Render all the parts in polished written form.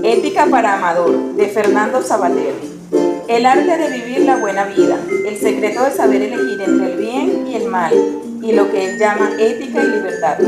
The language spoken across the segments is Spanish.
Ética para Amador, de Fernando Savater. El arte de vivir la buena vida, el secreto de saber elegir entre el bien y el mal, y lo que él llama ética y libertad.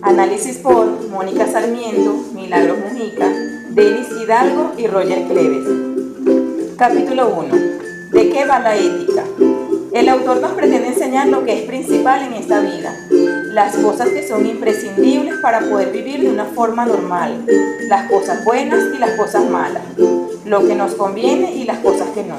Análisis por Mónica Sarmiento, Milagros Mujica, Denis Hidalgo y Roger Cleves. Capítulo 1. ¿De qué va la ética? El autor nos pretende enseñar lo que es principal en esta vida, las cosas que son imprescindibles para poder vivir de una forma normal, las cosas buenas y las cosas malas, lo que nos conviene y las cosas que no.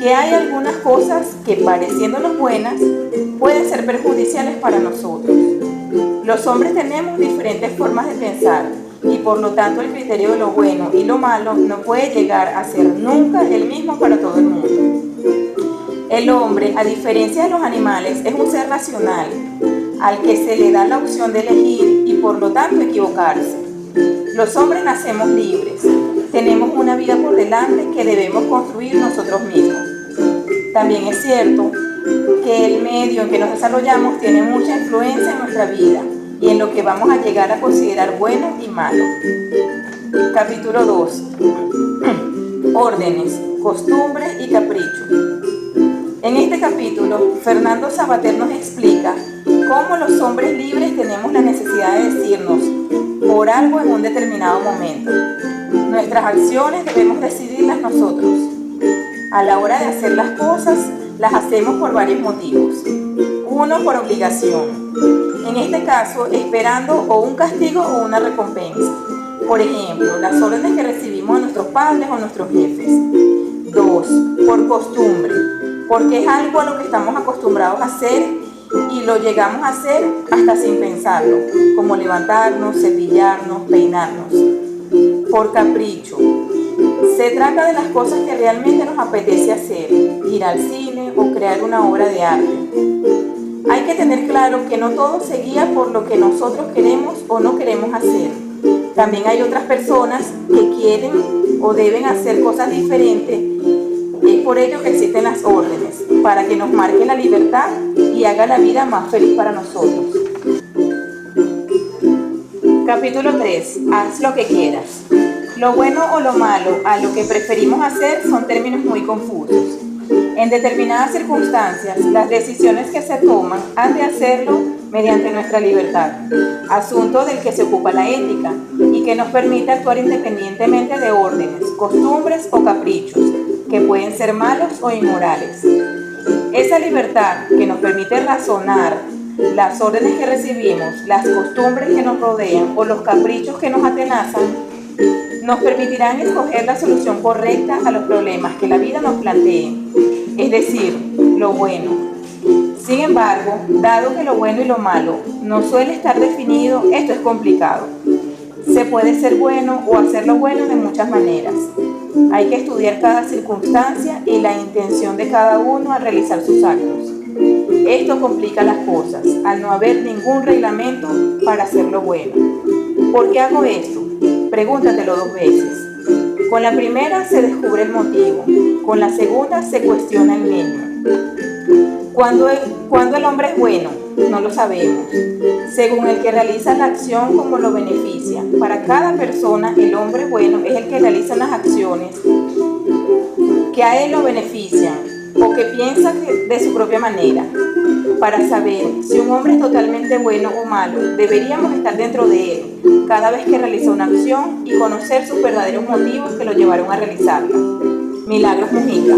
Que hay algunas cosas que, pareciéndonos buenas, pueden ser perjudiciales para nosotros. Los hombres tenemos diferentes formas de pensar y por lo tanto el criterio de lo bueno y lo malo no puede llegar a ser nunca el mismo para todo el mundo. El hombre, a diferencia de los animales, es un ser racional, al que se le da la opción de elegir y por lo tanto equivocarse. Los hombres nacemos libres, tenemos una vida por delante que debemos construir nosotros mismos. También es cierto que el medio en que nos desarrollamos tiene mucha influencia en nuestra vida y en lo que vamos a llegar a considerar bueno y malo. Capítulo 2. Órdenes, costumbres y caprichos. En este capítulo, Fernando Savater nos explica cómo los hombres libres tenemos la necesidad de decirnos por algo en un determinado momento. Nuestras acciones debemos decidirlas nosotros. A la hora de hacer las cosas, las hacemos por varios motivos. Uno, por obligación. En este caso, esperando o un castigo o una recompensa. Por ejemplo, las órdenes que recibimos de nuestros padres o nuestros jefes. 2, por costumbre, porque es algo a lo que estamos acostumbrados a hacer y lo llegamos a hacer hasta sin pensarlo, como levantarnos, cepillarnos, peinarnos. Por capricho, se trata de las cosas que realmente nos apetece hacer, ir al cine o crear una obra de arte. Hay que tener claro que no todo se guía por lo que nosotros queremos o no queremos hacer. También hay otras personas que quieren o deben hacer cosas diferentes. Es por ello que existen las órdenes, para que nos marque la libertad y haga la vida más feliz para nosotros. Capítulo 3. Haz lo que quieras. Lo bueno o lo malo a lo que preferimos hacer son términos muy confusos. En determinadas circunstancias, las decisiones que se toman han de hacerlo mediante nuestra libertad, asunto del que se ocupa la ética y que nos permite actuar independientemente de órdenes, costumbres o caprichos, que pueden ser malos o inmorales. Esa libertad que nos permite razonar las órdenes que recibimos, las costumbres que nos rodean o los caprichos que nos atenazan, nos permitirán escoger la solución correcta a los problemas que la vida nos plantee, es decir, lo bueno. Sin embargo, dado que lo bueno y lo malo no suele estar definido, esto es complicado. Se puede ser bueno o hacer lo bueno de muchas maneras. Hay que estudiar cada circunstancia y la intención de cada uno al realizar sus actos. Esto complica las cosas, al no haber ningún reglamento para hacer lo bueno. ¿Por qué hago esto? Pregúntatelo 2 veces. Con la primera se descubre el motivo, con la segunda se cuestiona el mismo. ¿Cuándo el hombre es bueno? No lo sabemos. Según el que realiza la acción como lo beneficia. Para cada persona, el hombre bueno es el que realiza las acciones que a él lo benefician o que piensa de su propia manera. Para saber si un hombre es totalmente bueno o malo, deberíamos estar dentro de él cada vez que realiza una acción y conocer sus verdaderos motivos que lo llevaron a realizarla. Milagros Mujica.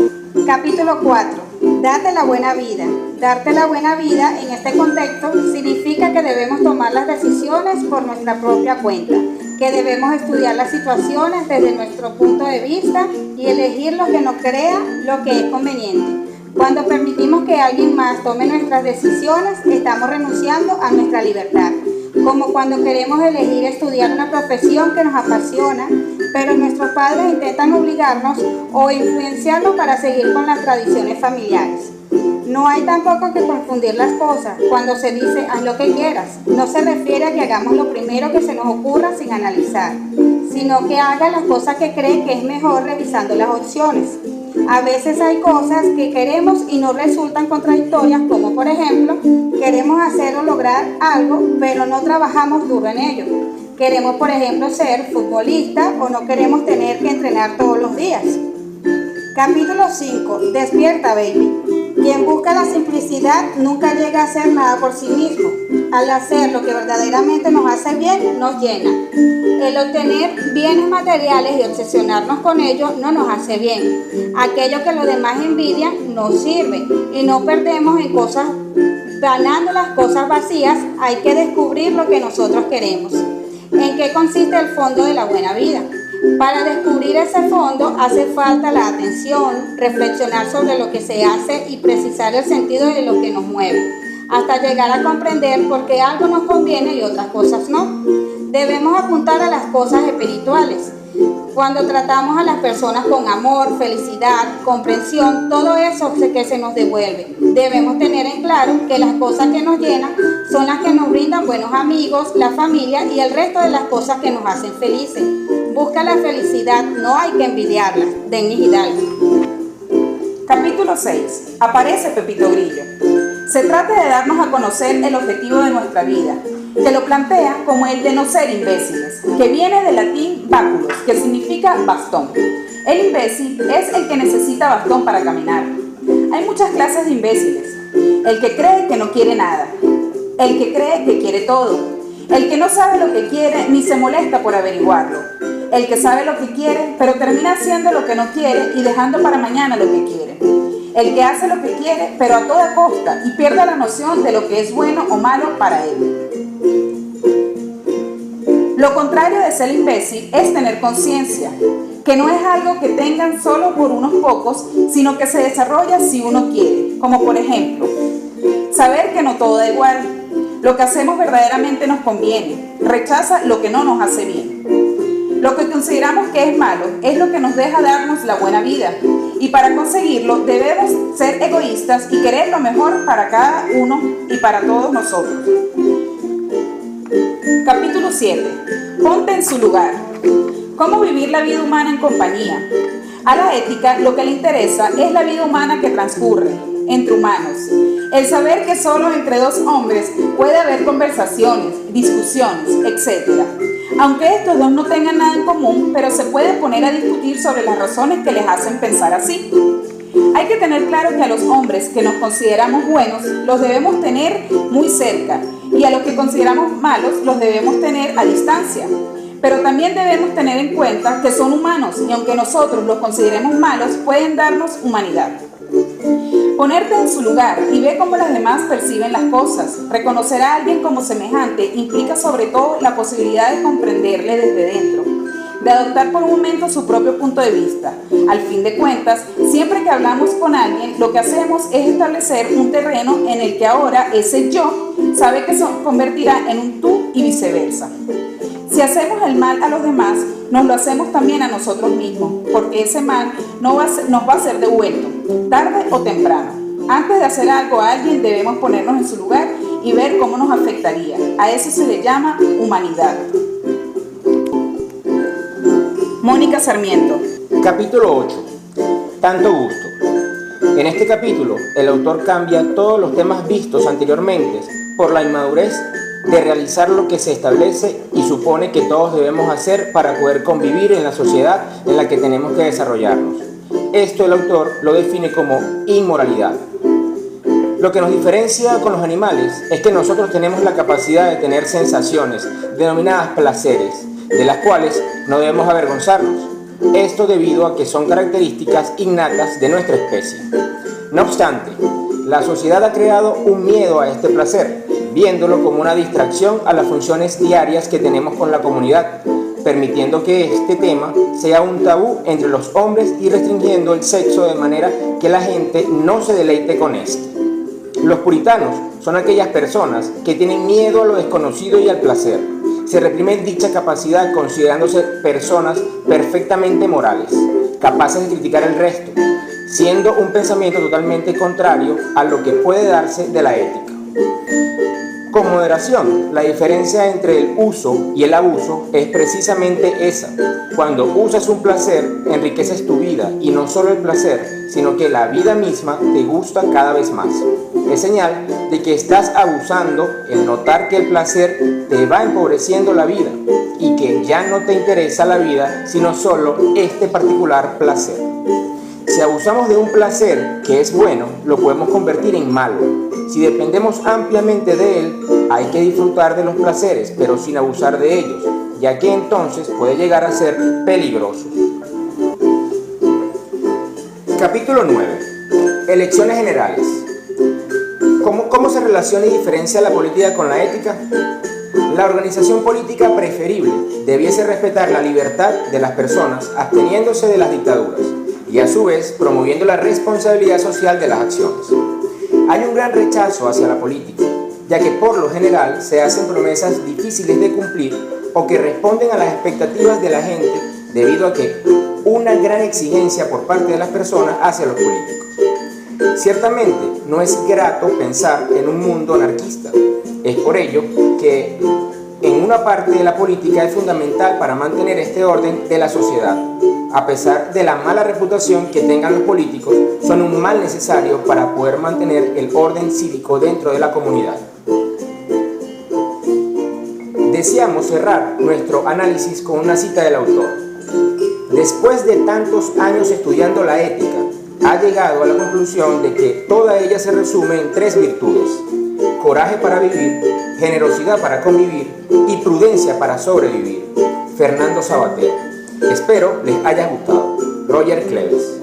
Capítulo 4. Date la buena vida. Darte la buena vida en este contexto significa que debemos tomar las decisiones por nuestra propia cuenta, que debemos estudiar las situaciones desde nuestro punto de vista y elegir lo que nos crea lo que es conveniente. Cuando permitimos que alguien más tome nuestras decisiones, estamos renunciando a nuestra libertad. Como cuando queremos elegir estudiar una profesión que nos apasiona, pero nuestros padres intentan obligarnos o influenciarnos para seguir con las tradiciones familiares. No hay tampoco que confundir las cosas. Cuando se dice haz lo que quieras, no se refiere a que hagamos lo primero que se nos ocurra sin analizar, sino que haga las cosas que cree que es mejor revisando las opciones. A veces hay cosas que queremos y no resultan contradictorias, como por ejemplo, queremos hacer o lograr algo, pero no trabajamos duro en ello. Queremos, por ejemplo, ser futbolista o no queremos tener que entrenar todos los días. Capítulo 5. Despierta, baby. Quien busca la simplicidad nunca llega a hacer nada por sí mismo. Al hacer lo que verdaderamente nos hace bien, nos llena. El obtener bienes materiales y obsesionarnos con ellos no nos hace bien. Aquello que los demás envidian nos sirve y no perdemos en cosas, ganando las cosas vacías. Hay que descubrir lo que nosotros queremos. ¿En qué consiste el fondo de la buena vida? Para descubrir ese fondo hace falta la atención, reflexionar sobre lo que se hace y precisar el sentido de lo que nos mueve, hasta llegar a comprender por qué algo nos conviene y otras cosas no. Debemos apuntar a las cosas espirituales. Cuando tratamos a las personas con amor, felicidad, comprensión, todo eso que se nos devuelve. Debemos tener en claro que las cosas que nos llenan son las que nos brindan buenos amigos, la familia y el resto de las cosas que nos hacen felices. Busca la felicidad, no hay que envidiarla. Denis Hidalgo. Capítulo 6. Aparece Pepito Grillo. Se trata de darnos a conocer el objetivo de nuestra vida, que lo plantea como el de no ser imbéciles, que viene del latín báculos, que significa bastón. El imbécil es el que necesita bastón para caminar. Hay muchas clases de imbéciles. El que cree que no quiere nada, el que cree que quiere todo, el que no sabe lo que quiere ni se molesta por averiguarlo, el que sabe lo que quiere pero termina haciendo lo que no quiere y dejando para mañana lo que quiere, el que hace lo que quiere pero a toda costa y pierde la noción de lo que es bueno o malo para él. Lo contrario de ser imbécil es tener conciencia, que no es algo que tengan solo por unos pocos, sino que se desarrolla si uno quiere, como por ejemplo, saber que no todo da igual, lo que hacemos verdaderamente nos conviene, rechaza lo que no nos hace bien. Lo que consideramos que es malo es lo que nos deja darnos la buena vida, y para conseguirlo debemos ser egoístas y querer lo mejor para cada uno y para todos nosotros. Capítulo 7. Ponte en su lugar. ¿Cómo vivir la vida humana en compañía? A la ética lo que le interesa es la vida humana que transcurre entre humanos. El saber que solo entre dos hombres puede haber conversaciones, discusiones, etc. Aunque estos dos no tengan nada en común, pero se pueden poner a discutir sobre las razones que les hacen pensar así. Hay que tener claro que a los hombres que nos consideramos buenos los debemos tener muy cerca y a los que consideramos malos los debemos tener a distancia. Pero también debemos tener en cuenta que son humanos y aunque nosotros los consideremos malos, pueden darnos humanidad. Ponerte en su lugar y ver cómo las demás perciben las cosas. Reconocer a alguien como semejante implica sobre todo la posibilidad de comprenderle desde dentro, de adoptar por un momento su propio punto de vista. Al fin de cuentas, siempre que hablamos con alguien, lo que hacemos es establecer un terreno en el que ahora ese yo sabe que se convertirá en un tú y viceversa. Si hacemos el mal a los demás, nos lo hacemos también a nosotros mismos, porque ese mal nos va a ser devuelto, tarde o temprano. Antes de hacer algo a alguien, debemos ponernos en su lugar y ver cómo nos afectaría. A eso se le llama humanidad. Mónica Sarmiento. Capítulo 8. Tanto gusto. En este capítulo, el autor cambia todos los temas vistos anteriormente por la inmadurez de realizar lo que se establece y supone que todos debemos hacer para poder convivir en la sociedad en la que tenemos que desarrollarnos. Esto el autor lo define como inmoralidad. Lo que nos diferencia con los animales es que nosotros tenemos la capacidad de tener sensaciones denominadas placeres, de las cuales no debemos avergonzarnos. Esto debido a que son características innatas de nuestra especie. No obstante, la sociedad ha creado un miedo a este placer, viéndolo como una distracción a las funciones diarias que tenemos con la comunidad, permitiendo que este tema sea un tabú entre los hombres y restringiendo el sexo de manera que la gente no se deleite con este. Los puritanos son aquellas personas que tienen miedo a lo desconocido y al placer. Se reprime dicha capacidad considerándose personas perfectamente morales, capaces de criticar el resto, siendo un pensamiento totalmente contrario a lo que puede darse de la ética. Con moderación, la diferencia entre el uso y el abuso es precisamente esa. Cuando usas un placer, enriqueces tu vida y no solo el placer, sino que la vida misma te gusta cada vez más. Es señal de que estás abusando el notar que el placer te va empobreciendo la vida. que ya no te interesa la vida, sino solo este particular placer. Si abusamos de un placer que es bueno, lo podemos convertir en malo. Si dependemos ampliamente de él, hay que disfrutar de los placeres, pero sin abusar de ellos, ya que entonces puede llegar a ser peligroso. Capítulo 9. Elecciones generales. ¿Cómo se relaciona y diferencia la política con la ética? La organización política preferible debiese respetar la libertad de las personas absteniéndose de las dictaduras y a su vez promoviendo la responsabilidad social de las acciones. Hay un gran rechazo hacia la política, ya que por lo general se hacen promesas difíciles de cumplir o que responden a las expectativas de la gente debido a que una gran exigencia por parte de las personas hacia los políticos. Ciertamente no es grato pensar en un mundo anarquista. Es por ello que en una parte de la política es fundamental para mantener este orden de la sociedad. A pesar de la mala reputación que tengan los políticos, son un mal necesario para poder mantener el orden cívico dentro de la comunidad. Deseamos cerrar nuestro análisis con una cita del autor. Después de tantos años estudiando la ética, ha llegado a la conclusión de que toda ella se resume en 3 virtudes: coraje para vivir, generosidad para convivir y prudencia para sobrevivir. Fernando Sabater. Espero les haya gustado. Roger Cleves.